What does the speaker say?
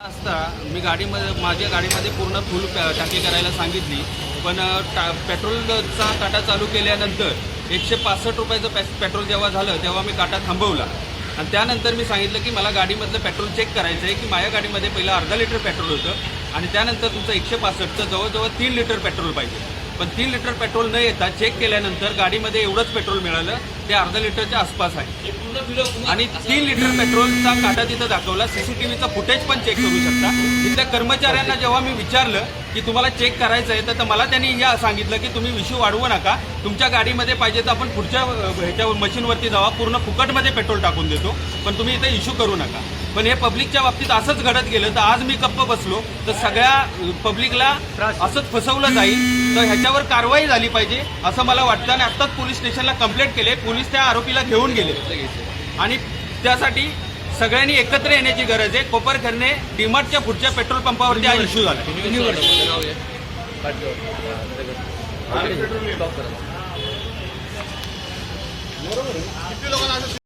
असता मी माझ्या गाडीमध्ये पूर्ण फुल टाकी करायला सांगितली, पण पेट्रोलचा काटा चालू केल्यानंतर 165 रुपयाचं पेट्रोल जेव्हा झालं तेव्हा मी काटा थांबवला आणि त्यानंतर मी सांगितलं की मला गाडीमधलं पेट्रोल चेक करायचं आहे की माझ्या गाडीमध्ये पहिलं अर्धा लिटर पेट्रोल होतं आणि त्यानंतर तुमचं 165चं जवळजवळ 3 लिटर पेट्रोल पाहिजे. पण 3 लिटर पेट्रोल न येता चेक केल्यानंतर गाडीमध्ये एवढंच पेट्रोल मिळालं, ते अर्धा लिटरच्या आसपास आहे आणि 3 लिटर पेट्रोलचा काटा तिथं दाखवला. सीसीटीव्हीचा फुटेज पण चेक करू शकता. तिथल्या कर्मचाऱ्यांना जेव्हा मी विचारलं की तुम्हाला चेक करायचं आहे तर मला त्यांनी या सांगितलं की तुम्ही इश्यू वाढवू नका, तुमच्या गाडीमध्ये पाहिजे तर आपण पुढच्या ह्याच्या मशीनवरती जावा, पूर्ण फुकटमध्ये पेट्रोल टाकून देतो, पण तुम्ही इथे इश्यू करू नका. पण हे पब्लिकच्या बाबतीत असंच घडत गेलं तर आज मी गप्प बसलो तर सगळ्या पब्लिकला असंच फसवलं जाईल. तर ह्याच्यावर कारवाई झाली पाहिजे असं मला वाटतं आणि आत्ताच पोलीस स्टेशनला कंप्लेंट केले. पोलीस त्या आरोपीला घेऊन गेले आणि त्यासाठी सगळ्यांनी एकत्र येण्याची गरज आहे. कोपरखैरणे डीमार्टच्या पुढच्या पेट्रोल पंपावरती हा इश्यू झाला.